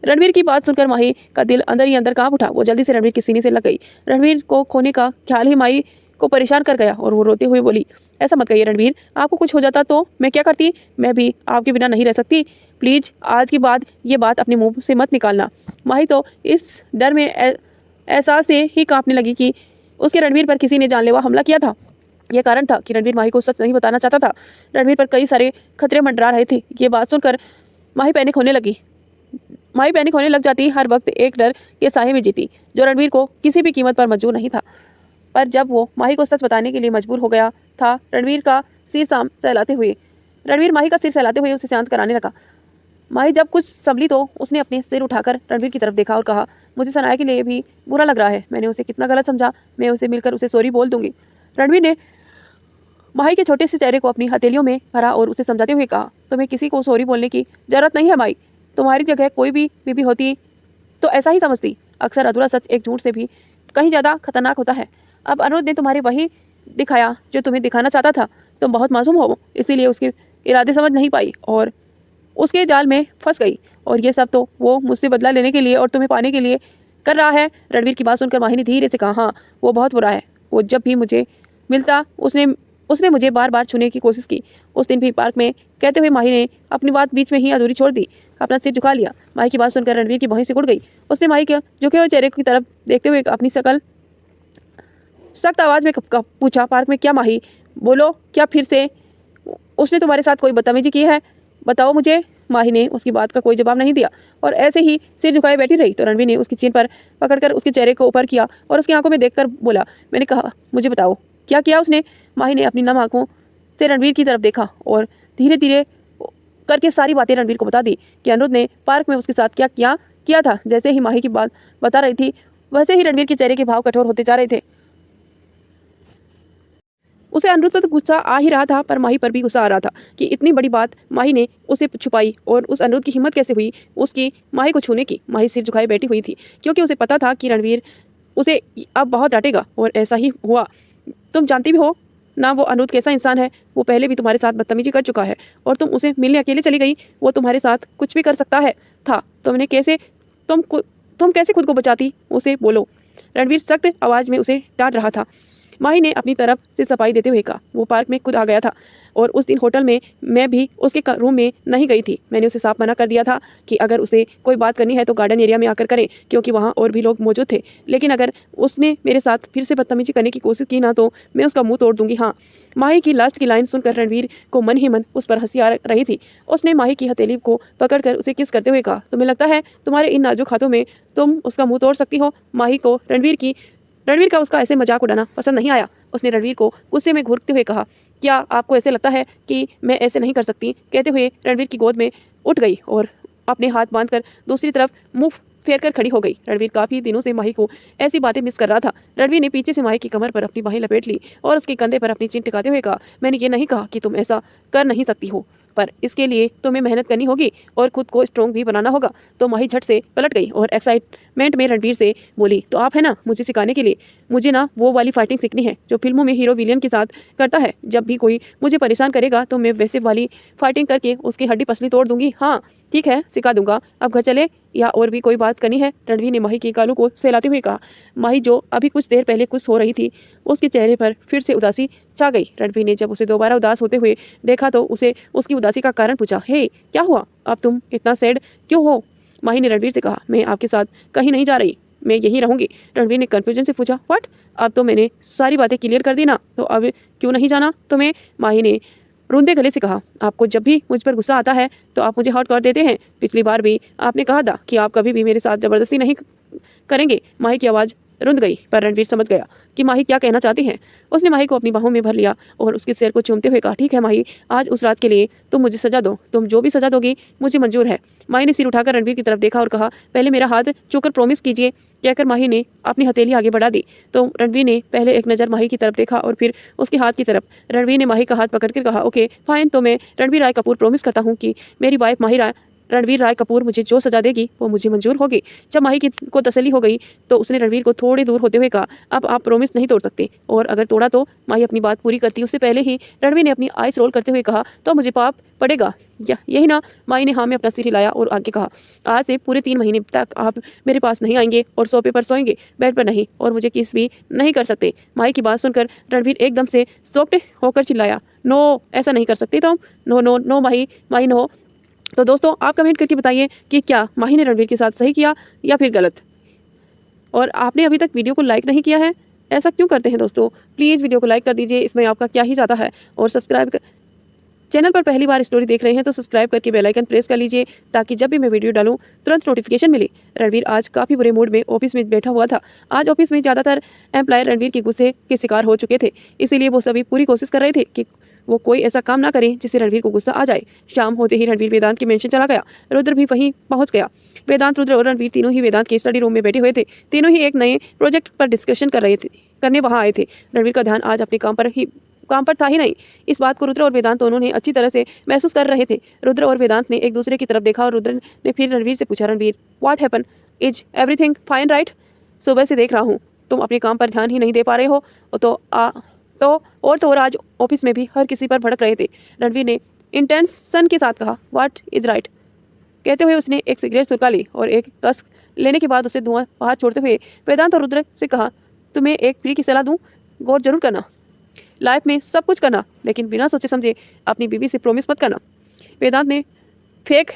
रणवीर की बात सुनकर माही का दिल अंदर ही अंदर कांप उठा। वो जल्दी से रणवीर के सीने से लग गई। रणवीर को खोने का ख्याल ही माही को परेशान कर गया और वो रोते हुए बोली, ऐसा मत कहिए रणवीर, आपको कुछ हो जाता तो मैं क्या करती? मैं भी आपके बिना नहीं रह सकती। प्लीज आज के बाद ये बात अपने मुंह से मत निकालना। माही तो इस डर में एहसास से ही कांपने लगी कि उसके रणवीर पर किसी ने जानलेवा हमला किया था। यह कारण था कि रणवीर माही को सच नहीं बताना चाहता था। रणवीर पर कई सारे खतरे मंडरा रहे थे। ये बात सुनकर माही पैनिक होने लग जाती। हर वक्त एक डर के साए में जीती, जो रणवीर को किसी भी कीमत पर मंजूर नहीं था। पर जब वो माही को सच बताने के लिए मजबूर हो गया था, रणवीर माही का सिर सहलाते हुए उसे शांत कराने लगा। माही जब कुछ संभली तो उसने अपने सिर उठाकर रणवीर की तरफ देखा और कहा, मुझे सनाया के लिए भी बुरा लग रहा है। मैंने उसे कितना गलत समझा। मैं उसे मिलकर उसे सॉरी बोल दूंगी। रणवीर ने माही के छोटे से चेहरे को अपनी हथेलियों में भरा और उसे समझाते हुए कहा, तुम्हें किसी को सॉरी बोलने की जरूरत नहीं है माही। तुम्हारी जगह कोई भी बीबी होती तो ऐसा ही समझती। अक्सर अधूरा सच एक झूठ से भी कहीं ज़्यादा खतरनाक होता है। अब अनिरुद्ध ने तुम्हारे वही दिखाया जो तुम्हें दिखाना चाहता था। तुम बहुत मासूम हो, इसीलिए उसके इरादे समझ नहीं पाई और उसके जाल में फंस गई। और ये सब तो वो मुझसे बदला लेने के लिए और तुम्हें पाने के लिए कर रहा है। रणवीर की बात सुनकर माही ने धीरे से कहा, हाँ वो बहुत बुरा है। वो जब भी मुझे मिलता उसने मुझे बार बार छूने की कोशिश की। उस दिन भी पार्क में। कहते हुए माही ने अपनी बात बीच में ही अधूरी छोड़ दी। अपना सिर झुका लिया। माही की बात सुनकर रणवीर की भौहें सिकुड़ गई। उसने माही के झुके हुए चेहरे की तरफ देखते हुए अपनी सख्त आवाज में पूछा, पार्क में क्या माही? बोलो, क्या फिर से उसने तुम्हारे साथ कोई बदतमीजी की है? बताओ मुझे। माही ने उसकी बात का कोई जवाब नहीं दिया और ऐसे ही सिर झुकाए बैठी रही। तो रणवीर ने उसकी चीन पर पकड़कर उसके चेहरे को ऊपर किया और उसकी आंखों में देखकर बोला, मैंने कहा मुझे बताओ क्या किया उसने? माही ने अपनी नम आंखों से रणवीर की तरफ देखा और धीरे धीरे करके सारी बातें रणवीर को बता दी कि अनिरुद्ध ने पार्क में उसके साथ क्या किया था। जैसे ही माही की बात बता रही थी, वैसे ही रणवीर के चेहरे के भाव कठोर होते जा रहे थे। उसे अनिरुद्ध पर तो गुस्सा आ ही रहा था, पर माही पर भी गुस्सा आ रहा था कि इतनी बड़ी बात माही ने उसे छुपाई और उस अनिरुद्ध की हिम्मत कैसे हुई उसकी माही को छूने की। माही सिर झुकाए बैठी हुई थी क्योंकि उसे पता था कि रणवीर उसे अब बहुत डांटेगा और ऐसा ही हुआ। तुम जानती भी हो ना वो अनिरुद्ध कैसा इंसान है। वो पहले भी तुम्हारे साथ बदतमीजी कर चुका है और तुम उसे मिलने अकेले चली गई। वो तुम्हारे साथ कुछ भी कर सकता है था। तुम कैसे खुद को बचाती? उसे बोलो। रणवीर सख्त आवाज में उसे डांट रहा था। माही ने अपनी तरफ से सफाई देते हुए कहा, वो पार्क में खुद आ गया था और उस दिन होटल में मैं भी उसके रूम में नहीं गई थी। मैंने उसे साफ मना कर दिया था कि अगर उसे कोई बात करनी है तो गार्डन एरिया में आकर करे, क्योंकि वहाँ और भी लोग मौजूद थे। लेकिन अगर उसने मेरे साथ फिर से बदतमीजी करने की कोशिश की ना तो मैं उसका मुंह तोड़ दूंगी। हाँ। माही की लास्ट की लाइन सुनकर रणवीर को मन ही मन उस पर हंसी आ रही थी। उसने माही की हथेली को पकड़कर उसे किस करते हुए कहा, तुम्हें लगता है तुम्हारे इन नाजुक हाथों में तुम उसका मुंह तोड़ सकती हो? माही को रणवीर का उसका ऐसे मजाक उड़ाना पसंद नहीं आया। उसने रणवीर को गुस्से में घूरते हुए कहा, क्या आपको ऐसे लगता है कि मैं ऐसे नहीं कर सकती? कहते हुए रणवीर की गोद में उठ गई और अपने हाथ बांधकर दूसरी तरफ मुंह फेर कर खड़ी हो गई। रणवीर काफी दिनों से माही को ऐसी बातें मिस कर रहा था। रणवीर ने पीछे से माही की कमर पर अपनी बाहें लपेट ली और उसके कंधे पर अपनी चिन टिकाते हुए कहा, मैंने ये नहीं कहा कि तुम ऐसा कर नहीं सकती हो, पर इसके लिए तुम्हें मेहनत करनी होगी और खुद को स्ट्रॉन्ग भी बनाना होगा। तो माही झट से पलट गई और एक्साइटमेंट में रणवीर से बोली, तो आप है ना मुझे सिखाने के लिए? मुझे ना वो वाली फाइटिंग सीखनी है जो फिल्मों में हीरो विलियन के साथ करता है। जब भी कोई मुझे परेशान करेगा तो मैं वैसे वाली फाइटिंग करके उसकी हड्डी पसली तोड़ दूंगी। हाँ ठीक है, सिखा दूंगा। अब घर चले या और भी कोई बात करनी है? रणवीर ने माही की गालों को सहलाते हुए कहा। माही जो अभी कुछ देर पहले खुश हो रही थी, उसके चेहरे पर फिर से उदासी छा गई। रणवीर ने जब उसे दोबारा उदास होते हुए देखा तो उसे उसकी उदासी का कारण पूछा, हे क्या हुआ? अब तुम इतना सैड क्यों हो? माही ने रणवीर से कहा, मैं आपके साथ कहीं नहीं जा रही, मैं यहीं रहूंगी। रणवीर ने कन्फ्यूजन से पूछा, व्हाट? अब तो मैंने सारी बातें क्लियर कर दी ना, तो अब क्यों नहीं जाना तुम्हें? माही ने रूंधे गले से कहा, आपको जब भी मुझ पर गुस्सा आता है तो आप मुझे हर्ट कर देते हैं। पिछली बार भी आपने कहा था कि आप कभी भी मेरे साथ जबरदस्ती नहीं करेंगे। माही की आवाज़ रुंध गई, पर रणवीर समझ गया कि माही क्या कहना चाहती हैं। उसने माही को अपनी बाहों में भर लिया और उसके सिर को चूमते हुए कहा, ठीक है माही, आज उस रात के लिए तुम मुझे सजा दो। तुम जो भी सजा दोगी मुझे मंजूर है। माही ने सिर उठाकर रणवीर की तरफ देखा और कहा, पहले मेरा हाथ छूकर प्रॉमिस कीजिए। कहकर माही ने अपनी हथेली आगे बढ़ा दी तो रणवीर ने पहले एक नज़र माही की तरफ देखा और फिर उसके हाथ की तरफ। रणवीर ने माही का हाथ पकड़कर कहा, ओके फाइन, तो मैं रणवीर राय कपूर प्रॉमिस करता हूँ कि मेरी वाइफ माही रणवीर राय कपूर मुझे जो सजा देगी वो मुझे मंजूर होगी। जब माही को तसल्ली हो गई तो उसने रणवीर को थोड़ी दूर होते हुए कहा, अब आप प्रॉमिस नहीं तोड़ सकते, और अगर तोड़ा तो। माही अपनी बात पूरी करती उससे पहले ही रणवीर ने अपनी आइस रोल करते हुए कहा, तो मुझे पाप पड़ेगा यही ना। माही ने हाँ में अपना सिर हिलाया और आगे कहा, आज से पूरे 3 महीने तक आप मेरे पास नहीं आएंगे और सोफे पर सोएंगे, बेड पर नहीं, और मुझे किस भी नहीं कर सकते। माही की बात सुनकर रणवीर एकदम से शॉक्ड होकर चिल्लाया, नो, ऐसा नहीं कर सकते तुम, नो नो नो माही, माही नो। तो दोस्तों आप कमेंट करके बताइए कि क्या माही ने रणवीर के साथ सही किया या फिर गलत। और आपने अभी तक वीडियो को लाइक नहीं किया है, ऐसा क्यों करते हैं दोस्तों? प्लीज़ वीडियो को लाइक कर दीजिए, इसमें आपका क्या ही जाता है। और चैनल पर पहली बार स्टोरी देख रहे हैं तो सब्सक्राइब करके बेल आइकन प्रेस कर लीजिए ताकि जब भी मैं वीडियो डालूं तुरंत नोटिफिकेशन मिले। रणवीर आज काफ़ी बुरे मूड में ऑफिस में बैठा हुआ था। आज ऑफिस में ज़्यादातर एम्प्लॉयर रणवीर के गुस्से के शिकार हो चुके थे, इसीलिए वो सभी पूरी कोशिश कर रहे थे कि वो कोई ऐसा काम ना करें जिससे रणवीर को गुस्सा आ जाए। शाम होते ही रणवीर वेदांत के मेंशन चला गया। रुद्र भी वहीं पहुंच गया। वेदांत, रुद्र और रणवीर तीनों ही वेदांत के स्टडी रूम में बैठे हुए थे। तीनों ही एक नए प्रोजेक्ट पर डिस्कशन करने वहाँ आए थे। रणवीर का ध्यान आज अपने काम पर था ही नहीं। इस बात को रुद्र और वेदांत दोनों ने अच्छी तरह से महसूस कर रहे थे। रुद्र और वेदांत ने एक दूसरे की तरफ देखा और रुद्र ने फिर रणवीर से पूछा, Ranveer what happen, is everything fine right? सुबह से देख रहा हूँ तुम अपने काम पर ध्यान ही नहीं दे पा रहे हो, तो आज ऑफिस में भी हर किसी पर भड़क रहे थे। रणवीर ने इंटेंशन के साथ कहा, व्हाट इज राइट? कहते हुए उसने एक सिगरेट सुलगा ली और एक कस लेने के बाद उसे धुआं बाहर छोड़ते हुए वेदांत और रुद्र से कहा, तुम्हें एक फ्री की सलाह दूं, गौर जरूर करना। लाइफ में सब कुछ करना, लेकिन बिना सोचे समझे अपनी बीवी से प्रॉमिस मत करना। वेदांत ने फेक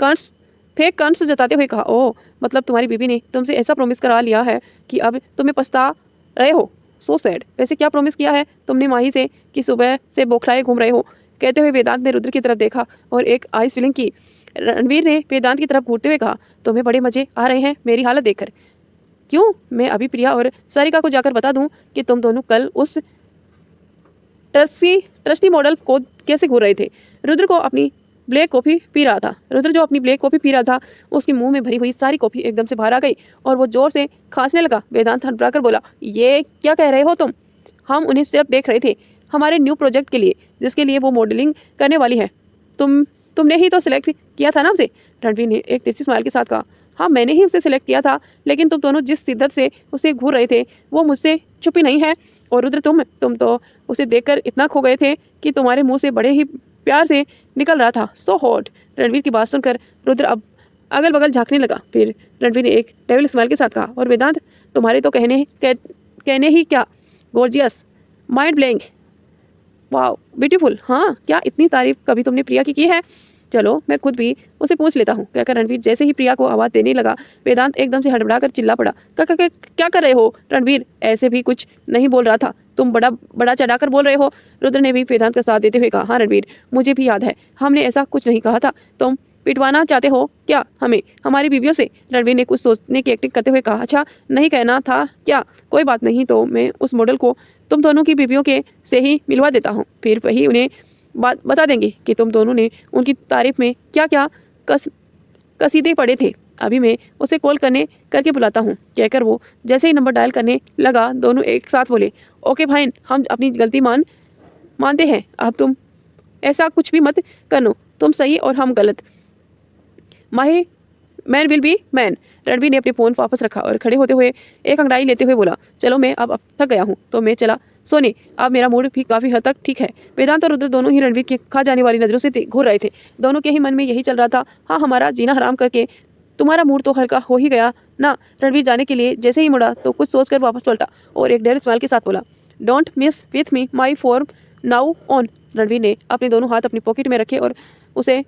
कंस जताते हुए कहा, ओह, मतलब तुम्हारी बीवी ने तुमसे ऐसा प्रॉमिस करा लिया है कि अब तुम्हें पछता रहे हो? So sad. वैसे क्या प्रॉमिस किया है तुमने माही से कि सुबह से बौखलाए घूम रहे हो? कहते हुए वेदांत ने रुद्र की तरफ देखा और एक आइस फीलिंग की। रणवीर ने वेदांत की तरफ घूरते हुए कहा, तुम्हें बड़े मजे आ रहे हैं मेरी हालत देखकर। क्यों? मैं अभी प्रिया और सारिका को जाकर बता दूं कि तुम दोनों कल उस ट्रस्टी मॉडल को कैसे घूर रहे थे। रुद्र जो अपनी ब्लैक कॉफ़ी पी रहा था उसके मुंह में भरी हुई सारी कॉफ़ी एकदम से बाहर आ गई और वो जोर से खांसने लगा। वेदांत हड़बड़ाकर बोला, ये क्या कह रहे हो तुम? हम उन्हें सिर्फ देख रहे थे हमारे न्यू प्रोजेक्ट के लिए, जिसके लिए वो मॉडलिंग करने वाली है। तुमने ही तो सिलेक्ट किया था ना उसे? रणवीर ने एक तिरछी स्माइल के साथ कहा, हाँ मैंने ही उसे सिलेक्ट किया था, लेकिन तुम दोनों जिस शिद्दत से उसे घूर रहे थे वो मुझसे छुपी नहीं है। और रुद्र तुम तो उसे देखकर इतना खो गए थे कि तुम्हारे मुंह से बड़े ही प्यार से निकल रहा था। So hot. रणवीर की बात सुनकर रुद्र अब अगल बगल झांकने लगा। फिर रणवीर ने एक डेविल स्माइल के साथ कहा, और वेदांत तुम्हारे तो कहने ही क्या, gorgeous, mind blank, wow, beautiful. हाँ, क्या इतनी तारीफ कभी तुमने प्रिया की है? चलो मैं खुद भी उसे पूछ लेता हूँ। कहकर रणवीर जैसे ही प्रिया को आवाज़ देने लगा, वेदांत एकदम से हड़बड़ाकर चिल्ला पड़ा, क्या कर रहे हो रणवीर? ऐसे भी कुछ नहीं बोल रहा था, तुम बड़ा चढ़ाकर बोल रहे हो। रुद्र ने भी वेदांत का साथ देते हुए कहा, हाँ रणवीर, मुझे भी याद है, हमने ऐसा कुछ नहीं कहा था। तुम पिटवाना चाहते हो क्या हमें हमारी बीवियों से? रणवीर ने कुछ सोचने की एक्टिंग करते हुए कहा, अच्छा नहीं कहना था क्या? कोई बात नहीं, तो मैं उस मॉडल को तुम दोनों की बीवियों के से ही मिलवा देता हूँ, फिर वही उन्हें बात बता देंगे कि तुम दोनों ने उनकी तारीफ में क्या क्या कसीदे पड़े थे। अभी मैं उसे कॉल करके बुलाता हूँ। कहकर वो जैसे ही नंबर डायल करने लगा, दोनों एक साथ बोले, ओके फाइन, हम अपनी गलती मानते हैं, अब तुम ऐसा कुछ भी मत करना, तुम सही और हम गलत। Mahi man will be man. Ranveer ने अपने फ़ोन वापस रखा और खड़े होते हुए एक अंगड़ाई लेते हुए बोला, चलो मैं अब थक गया हूँ तो मैं चला सोने, अब मेरा मूड भी काफ़ी हद तक ठीक है। वेदांत और रुद्र दोनों ही रणवीर की खा जाने वाली नज़रों से घूर रहे थे। दोनों के ही मन में यही चल रहा था, हाँ हमारा जीना हराम करके तुम्हारा मूड तो हल्का हो ही गया ना। रणवीर जाने के लिए जैसे ही मुड़ा तो कुछ सोचकर वापस पलटा और एक डेयर स्माइल के साथ बोला, don't miss with me my form now on. Ranveer ने अपने दोनों हाथ अपनी पॉकेट में रखे और उसे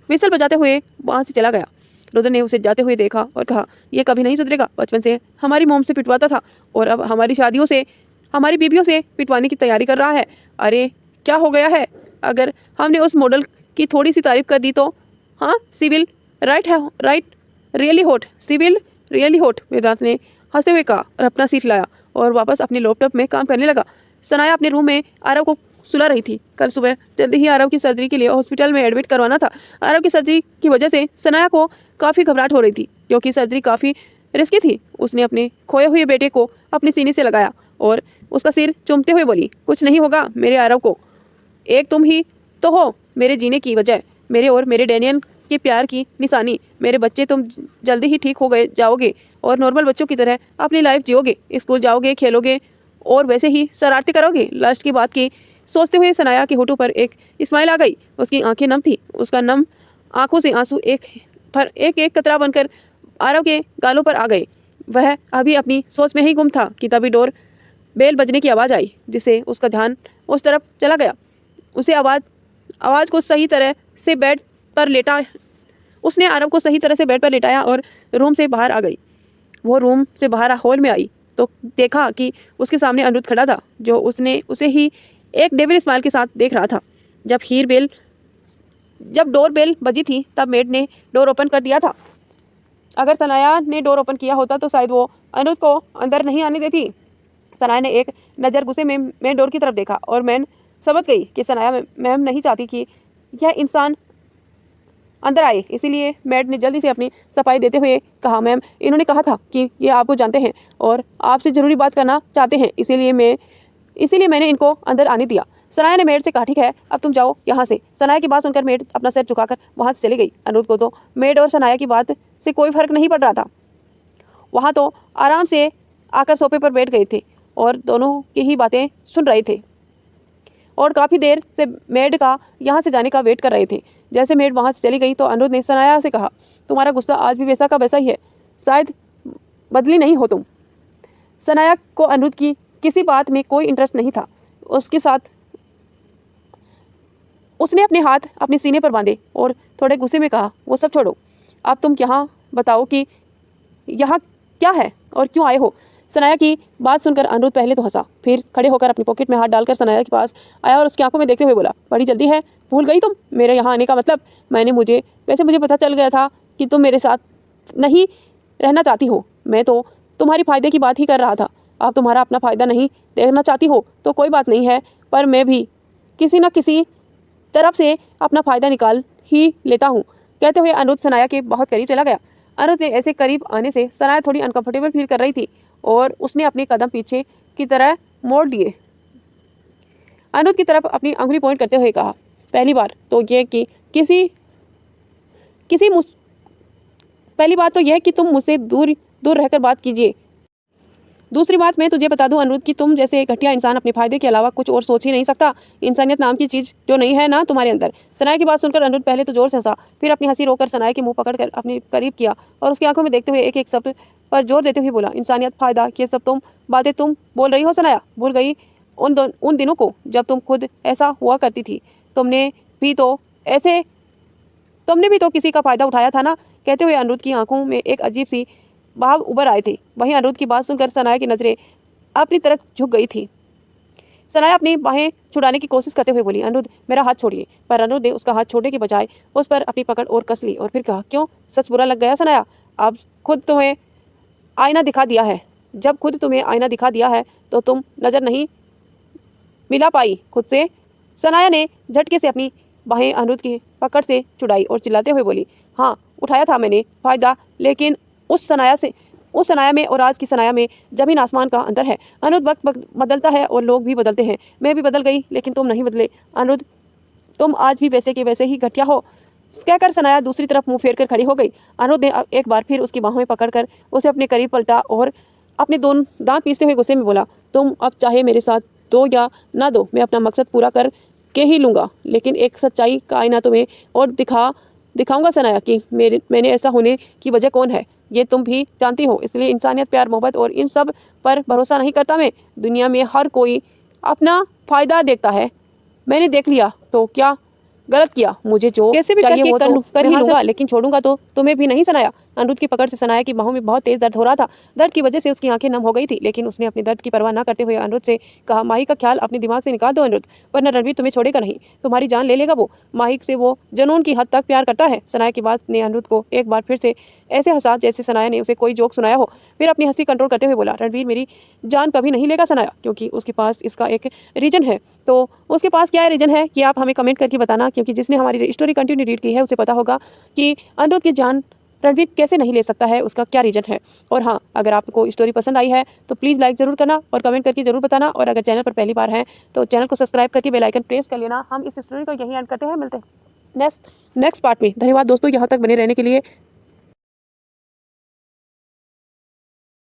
विसल बजाते हुए वहाँ से चला गया। रुद्र ने उसे जाते हुए देखा और कहा, यह कभी नहीं सुधरेगा, बचपन से हमारी मोम से पिटवाता था और अब हमारी शादियों से हमारी बीबियों से पिटवाने की तैयारी कर रहा है। अरे क्या हो गया है? अगर हमने उस मॉडल की थोड़ी सी तारीफ कर दी तो? हाँ सिविल राइट है, right really hot, civil really hot, Vedant ने हंसते हुए कहा और अपना सीट लाया और वापस अपने लैपटॉप में काम करने लगा। सनाया अपने रूम में आरव को सुला रही थी। कल सुबह जल्दी ही आरव की सर्जरी के लिए हॉस्पिटल में एडमिट करवाना था। आरव की सर्जरी की वजह से सनाया को काफ़ी घबराहट हो रही थी, क्योंकि सर्जरी काफ़ी रिस्की थी। उसने अपने खोए हुए बेटे को अपने सीने से लगाया और उसका सिर चूमते हुए बोली, कुछ नहीं होगा मेरे आरव को, एक तुम ही तो हो मेरे जीने की वजह, मेरे और मेरे डैनियल के प्यार की निशानी। मेरे बच्चे, तुम जल्दी ही ठीक हो गए जाओगे और नॉर्मल बच्चों की तरह अपनी लाइफ जियोगे, स्कूल जाओगे, खेलोगे और वैसे ही शरारती करोगे। लास्ट की बात की सोचते हुए सनाया के होठों पर एक स्माइल आ गई। उसकी आंखें नम थी। उसका नम आंखों से आंसू एक एक कतरा बनकर आरव के गालों पर आ गए। वह अभी अपनी सोच में ही गुम था कि तभी डोर बेल बजने की आवाज़ आई, जिससे उसका ध्यान उस तरफ चला गया। उसे आवाज़ को सही तरह से बेड पर लेटा उसने आरव को सही तरह से बेड पर लेटाया और रूम से बाहर आ गई। वो रूम से बाहर हॉल में आई तो देखा कि उसके सामने अनिरुद्ध खड़ा था, जो उसे ही एक डेविल स्माइल के साथ देख रहा था। जब डोर बेल बजी थी तब मेड ने डोर ओपन कर दिया था। अगर सनाया ने डोर ओपन किया होता तो शायद वो अनिरुद्ध को अंदर नहीं आने देती। सनाया ने एक नज़र गुस्से में मेन डोर की तरफ देखा और मैन समझ गई कि सनाया मैम नहीं चाहती कि यह इंसान अंदर आए। इसीलिए मैड ने जल्दी से अपनी सफाई देते हुए कहा, मैम इन्होंने कहा था कि ये आपको जानते हैं और आपसे ज़रूरी बात करना चाहते हैं, इसीलिए मैंने इनको अंदर आने दिया। सनाया ने मेड से कहा, ठीक है अब तुम जाओ यहाँ से। सनाया की बात सुनकर मेड अपना सिर झुकाकर वहाँ से चली गई। अनिरुद्ध को तो मेड और सनाया की बात से कोई फर्क नहीं पड़ रहा था। वहाँ तो आराम से आकर सोफे पर बैठ गए थे और दोनों की ही बातें सुन रहे थे और काफ़ी देर से मेड का यहाँ से जाने का वेट कर रहे थे। जैसे मेड वहाँ से चली गई तो अनिरुद्ध ने सनाया से कहा, तुम्हारा गुस्सा आज भी वैसा का वैसा ही है, शायद बदली नहीं हो तुम। सनाया को अनिरुद्ध की किसी बात में कोई इंटरेस्ट नहीं था। उसके साथ उसने अपने हाथ अपने सीने पर बांधे और थोड़े गुस्से में कहा, वो सब छोड़ो, अब तुम यहाँ बताओ कि यहाँ क्या है और क्यों आए हो। सनाया की बात सुनकर अनिरुद्ध पहले तो हंसा, फिर खड़े होकर अपनी पॉकेट में हाथ डालकर सनाया के पास आया और उसकी आंखों में देखते हुए बोला, बड़ी जल्दी है, भूल गई तुम मेरे यहाँ आने का मतलब। मुझे पता चल गया था कि तुम मेरे साथ नहीं रहना चाहती हो। मैं तो तुम्हारी फ़ायदे की बात ही कर रहा था। अब तुम्हारा अपना फ़ायदा नहीं देखना चाहती हो तो कोई बात नहीं है, पर मैं भी किसी न किसी तरफ से अपना फ़ायदा निकाल ही लेता हूँ। कहते हुए अनिरुद्ध सनाया के बहुत करीब चला गया। अनिरुद्ध ने ऐसे करीब आने से सनाया थोड़ी अनकंफर्टेबल फील कर रही थी और उसने अपने कदम पीछे की तरह मोड़ लिए। अनिरुद्ध की तरफ अपनी अंगुली पॉइंट करते हुए कहा, पहली बात तो यह कि तुम मुझसे दूर रहकर बात कीजिए। दूसरी बात मैं तुझे बता दूं अनिरुद्ध कि तुम जैसे एक घटिया इंसान अपने फायदे के अलावा कुछ और सोच ही नहीं सकता। इंसानियत नाम की चीज़ जो नहीं है ना तुम्हारे अंदर। सनाया की बात सुनकर अनिरुद्ध पहले तो जोर से हंसा, फिर अपनी हंसी रोककर सनाया के मुंह पकड़कर अपने करीब किया और उसकी आंखों में देखते हुए एक एक शब्द पर जोर देते हुए बोला, इंसानियत, फायदा, ये सब बातें तुम बोल रही हो सनाया? भूल गई उन दिनों को जब तुम खुद ऐसा हुआ करती थी? तुमने भी तो किसी का फायदा उठाया था ना। कहते हुए अनिरुद्ध की आंखों में एक अजीब सी भाव उभर आए थे। वहीं अनिरुद्ध की बात सुनकर सनाया की नजरें अपनी तरफ झुक गई थी। सनाया अपनी बाहें छुड़ाने की कोशिश करते हुए बोली, अनिरुद्ध मेरा हाथ छोड़िए। पर अनिरुद्ध ने उसका हाथ छोड़ने के बजाय उस पर अपनी पकड़ और कस ली और फिर कहा, क्यों, सच बुरा लग गया सनाया? अब खुद तुम्हें आईना दिखा दिया है। जब खुद तुम्हें आईना दिखा दिया है तो तुम नज़र नहीं मिला पाई खुद से। सनाया ने झटके से अपनी बाहें अनिरुद्ध की पकड़ से छुड़ाई और चिल्लाते हुए बोली, हाँ उठाया था मैंने फायदा, लेकिन उस सनाया में और आज की सनाया में जमीन आसमान का अंतर है। अनिरुद्ध वक्त बदलता है और लोग भी बदलते हैं। मैं भी बदल गई लेकिन तुम नहीं बदले अनिरुद्ध, तुम आज भी वैसे के वैसे ही घटिया हो। कहकर सनाया दूसरी तरफ मुंह फेर कर खड़ी हो गई। अनिरुद्ध ने एक बार फिर उसकी बाहों में पकड़कर उसे अपने करीब पलटा और अपने दोनों दांत पीसते हुए गुस्से में बोला, तुम अब चाहे मेरे साथ दो या ना दो, मैं अपना मकसद पूरा कर के ही लूँगा, लेकिन एक सच्चाई का आईना तुम्हें और दिखाऊंगा सनाया कि मैंने ऐसा होने की वजह कौन है। ये तुम भी जानती हो। इसलिए इंसानियत, प्यार, मोहब्बत और इन सब पर भरोसा नहीं करता मैं। दुनिया में हर कोई अपना फ़ायदा देखता है। मैंने देख लिया तो क्या गलत किया, मुझे जो कैसे भी चाहिए वो तो कर ही लूंगा, लेकिन छोड़ूंगा तो तुम्हें भी नहीं। सनाया अनिरुद्ध की पकड़ से सनाया की बाहों में बहुत तेज दर्द हो रहा था। दर्द की वजह से उसकी आंखें नम हो गई थी, लेकिन उसने अपने दर्द की परवाह न करते हुए अनिरुद्ध से कहा, माही का ख्याल अपने दिमाग से निकाल दो अनिरुद्ध, वरना रणवीर तुम्हें छोड़ेगा नहीं, तुम्हारी जान ले लेगा वो। माही से वो जुनून की हद तक प्यार करता है। सनाया की बात ने अनिरुद्ध को एक बार फिर से ऐसे हंसा जैसे सनाया ने उसे कोई जोक सुनाया हो। फिर अपनी हंसी कंट्रोल करते हुए बोला, रणवीर मेरी जान कभी नहीं लेगा सनाया, क्योंकि उसके पास इसका एक रीजन है। तो उसके पास क्या रीजन है कि आप हमें कमेंट करके बताना, क्योंकि जिसने हमारी स्टोरी कंटिन्यू रीड की है उसे पता होगा कि अनिरुद्ध की जान रणवीर कैसे नहीं ले सकता है, उसका क्या रीजन है। और हाँ, अगर आपको स्टोरी पसंद आई है तो प्लीज़ लाइक ज़रूर करना और कमेंट करके ज़रूर बताना, और अगर चैनल पर पहली बार हैं तो चैनल को सब्सक्राइब करके बेल आइकन प्रेस कर लेना। हम इस स्टोरी को यहीं एंड करते हैं, मिलते हैं नेक्स्ट पार्ट में। धन्यवाद दोस्तों यहाँ तक बने रहने के लिए।